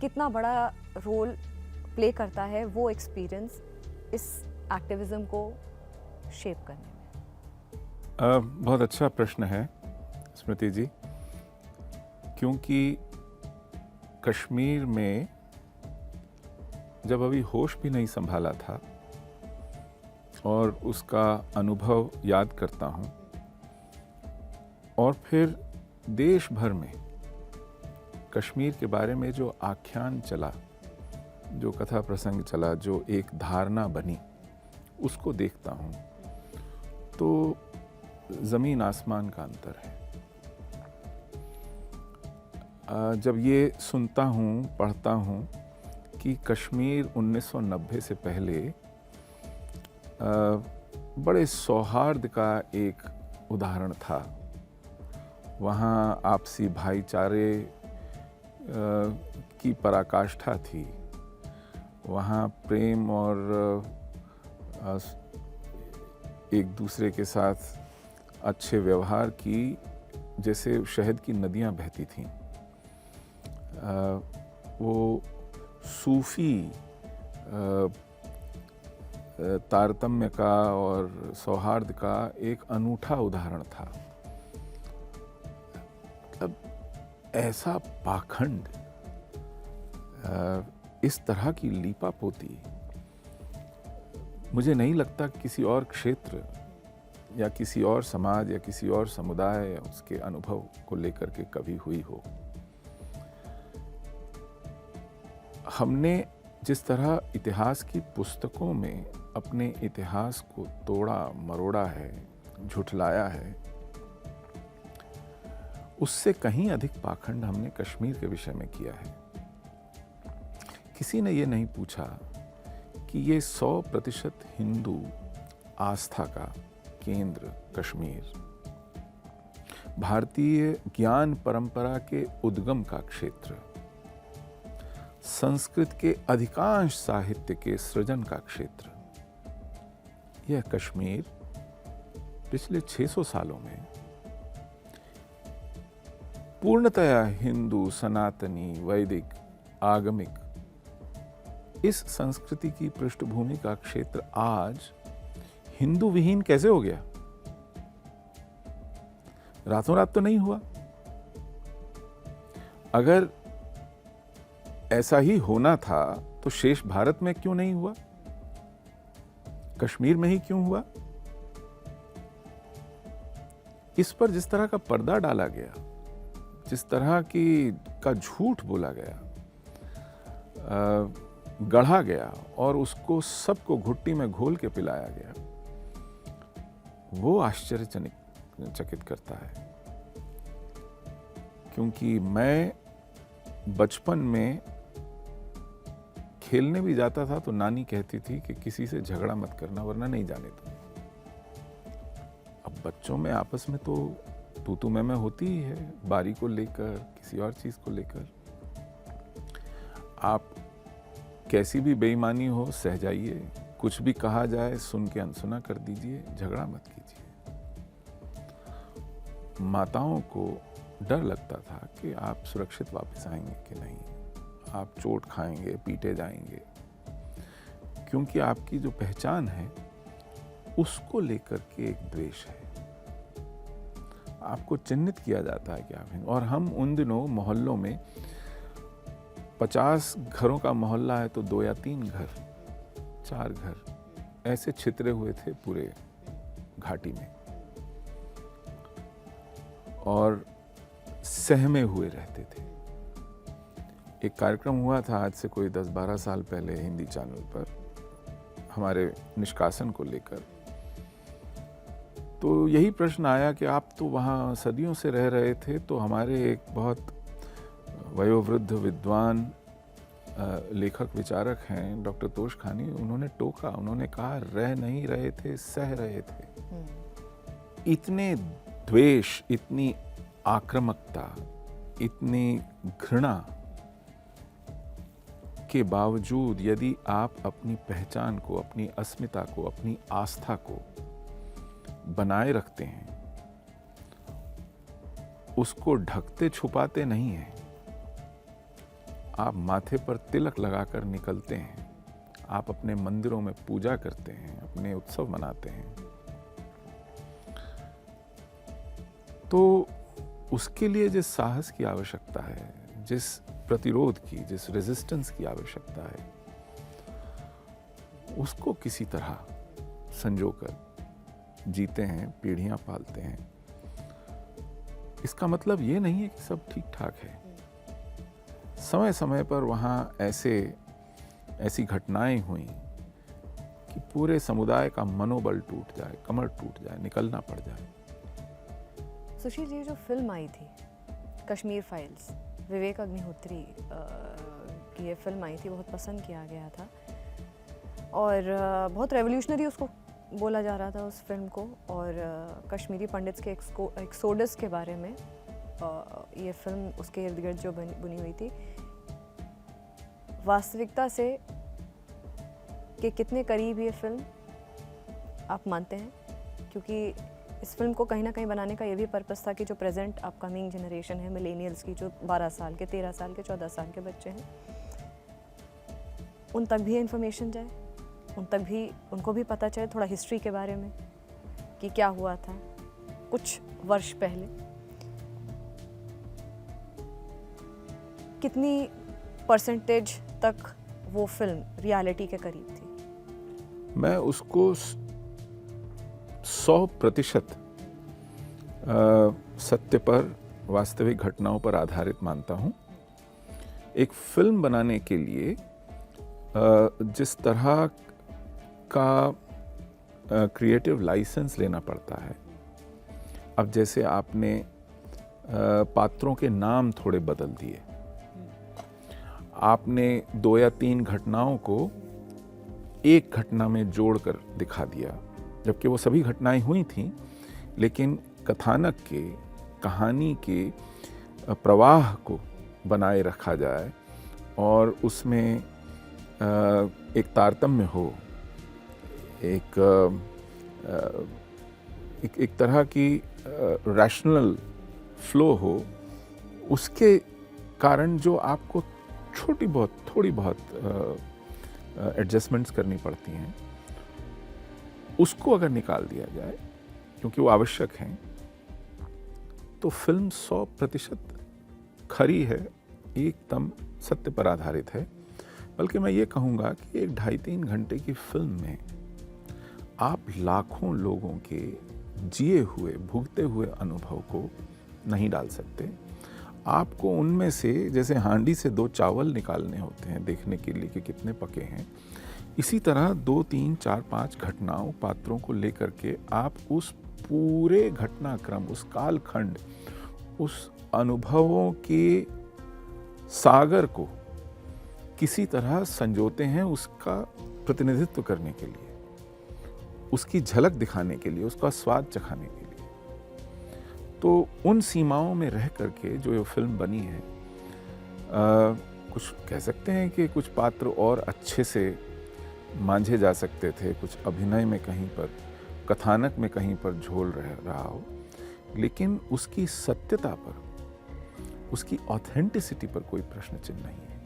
कितना बड़ा role play करता है वो एक्सपीरियंस इस एक्टिविज्म को शेप करने में? बहुत अच्छा प्रश्न है स्मृति जी, क्योंकि कश्मीर में जब अभी होश भी नहीं संभाला था और उसका अनुभव याद करता हूँ, और फिर देश भर में कश्मीर के बारे में जो आख्यान चला, जो कथा प्रसंग चला, जो एक धारणा बनी, उसको देखता हूँ तो ज़मीन आसमान का अंतर है। जब ये सुनता हूँ, पढ़ता हूँ कि कश्मीर 1990 से पहले बड़े सौहार्द का एक उदाहरण था, वहाँ आपसी भाईचारे की पराकाष्ठा थी, वहाँ प्रेम और एक दूसरे के साथ अच्छे व्यवहार की जैसे शहद की नदियाँ बहती थीं। वो सूफी तारतम्य का और सौहार्द का एक अनूठा उदाहरण था। अब ऐसा पाखंड, इस तरह की लीपापोती मुझे नहीं लगता किसी और क्षेत्र या किसी और समाज या किसी और समुदाय या उसके अनुभव को लेकर के कभी हुई हो। हमने जिस तरह इतिहास की पुस्तकों में अपने इतिहास को तोड़ा मरोड़ा है, झुठलाया है, उससे कहीं अधिक पाखंड हमने कश्मीर के विषय में किया है। किसी ने ये नहीं पूछा कि ये 100% हिंदू आस्था का केंद्र कश्मीर, भारतीय ज्ञान परंपरा के उद्गम का क्षेत्र, संस्कृत के अधिकांश साहित्य के सृजन का क्षेत्र, यह कश्मीर पिछले 600 सालों में पूर्णतया हिंदू, सनातनी, वैदिक, आगमिक इस संस्कृति की पृष्ठभूमि का क्षेत्र आज हिंदू विहीन कैसे हो गया? रातों रात तो नहीं हुआ। अगर ऐसा ही होना था तो शेष भारत में क्यों नहीं हुआ? कश्मीर में ही क्यों हुआ? इस पर जिस तरह का पर्दा डाला गया, जिस तरह का झूठ बोला गया, गढ़ा गया और उसको सबको घुट्टी में घोल के पिलाया गया, वो आश्चर्यचकित करता है। क्योंकि मैं बचपन में खेलने भी जाता था तो नानी कहती थी कि किसी से झगड़ा मत करना वरना नहीं जाने दो। अब बच्चों में आपस में तो तू मैं होती ही है, बारी को लेकर, किसी और चीज को लेकर। आप कैसी भी बेईमानी हो सह जाइए, कुछ भी कहा जाए सुन के अनसुना कर दीजिए, झगड़ा मत कीजिए। माताओं को डर लगता था कि आप सुरक्षित वापस आएंगे कि नहीं, आप चोट खाएंगे, पीटे जाएंगे, क्योंकि आपकी जो पहचान है उसको लेकर के एक द्वेष है। आपको चिन्हित किया जाता है कि आप हैं। और हम उन दिनों मोहल्लों में 50 घरों का मोहल्ला है तो 2 या 3 घर, 4 घर ऐसे छितरे हुए थे पूरे घाटी में और सहमे हुए रहते थे। एक कार्यक्रम हुआ था आज से कोई 10-12 साल पहले हिंदी चैनल पर हमारे निष्कासन को लेकर, तो यही प्रश्न आया कि आप तो वहाँ सदियों से रह रहे थे, तो हमारे एक बहुत वयोवृद्ध विद्वान लेखक विचारक हैं डॉक्टर तोश खानी, उन्होंने टोका, उन्होंने कहा रह नहीं रहे थे, सह रहे थे। इतने द्वेष, इतनी आक्रामकता, इतनी घृणा के बावजूद यदि आप अपनी पहचान को, अपनी अस्मिता को, अपनी आस्था को बनाए रखते हैं, उसको ढकते छुपाते नहीं हैं, आप माथे पर तिलक लगाकर निकलते हैं, आप अपने मंदिरों में पूजा करते हैं, अपने उत्सव मनाते हैं, तो उसके लिए जिस साहस की आवश्यकता है, जिस प्रतिरोध की, जिस रेजिस्टेंस की आवश्यकता है, उसको किसी तरह संजोकर जीते हैं, पीढ़ियां पालते हैं। इसका मतलब ये नहीं है कि सब ठीक ठाक है। समय समय पर वहाँ ऐसी घटनाएं हुई कि पूरे समुदाय का मनोबल टूट जाए, कमर टूट जाए, निकलना पड़ जाए। सुशील जी, जो फिल्म आई थी कश्मीर फाइल्स, विवेक अग्निहोत्री की ये फिल्म आई थी, बहुत पसंद किया गया था और बहुत रेवोल्यूशनरी उसको बोला जा रहा था उस फिल्म को। और कश्मीरी पंडित्स के एक्सोडस के बारे में ये फिल्म उसके इर्द गिर्द जो बुनी हुई थी, वास्तविकता से के कितने करीब ये फिल्म आप मानते हैं? क्योंकि इस फिल्म को कहीं ना कहीं बनाने का ये भी पर्पस था कि जो प्रेजेंट अपकमिंग जनरेशन है, मिलेनियल्स की, जो 12 साल के, 13 साल के, 14 साल के बच्चे हैं, उन तक भी इन्फॉर्मेशन जाए, उन तक भी, उनको भी पता चले थोड़ा हिस्ट्री के बारे में कि क्या हुआ था कुछ वर्ष पहले। कितनी परसेंटेज तक वो फिल्म रियलिटी के करीब थी? मैं उसको 100% सत्य पर, वास्तविक घटनाओं पर आधारित मानता हूँ। एक फिल्म बनाने के लिए जिस तरह का क्रिएटिव लाइसेंस लेना पड़ता है, अब जैसे आपने पात्रों के नाम थोड़े बदल दिए, आपने 2 या 3 घटनाओं को एक घटना में जोड़कर दिखा दिया, जबकि वो सभी घटनाएं हुई थीं, लेकिन कथानक के, कहानी के प्रवाह को बनाए रखा जाए और उसमें एक तारतम्य हो, एक तरह की रैशनल फ्लो हो, उसके कारण जो आपको थोड़ी बहुत एडजस्टमेंट्स करनी पड़ती हैं, उसको अगर निकाल दिया जाए, क्योंकि वो आवश्यक हैं, तो फिल्म 100% खरी है, एकदम सत्य पर आधारित है। बल्कि मैं ये कहूँगा कि एक 2.5-3 घंटे की फिल्म में आप लाखों लोगों के जिए हुए, भुगते हुए अनुभव को नहीं डाल सकते। आपको उनमें से जैसे हांडी से 2 चावल निकालने होते हैं देखने के लिए कि कितने पके हैं, इसी तरह 2, 3, 4, 5 घटनाओं, पात्रों को लेकर के आप उस पूरे घटनाक्रम, उस कालखंड, उस अनुभवों के सागर को किसी तरह संजोते हैं, उसका प्रतिनिधित्व करने के लिए, उसकी झलक दिखाने के लिए, उसका स्वाद चखाने के लिए। तो उन सीमाओं में रह करके जो ये फिल्म बनी है, कुछ कह सकते हैं कि कुछ पात्र और अच्छे से मांझे जा सकते थे, कुछ अभिनय में कहीं पर, कथानक में कहीं पर झोल रहा हो, लेकिन उसकी सत्यता पर, उसकी ऑथेंटिसिटी पर कोई प्रश्न चिन्ह नहीं है।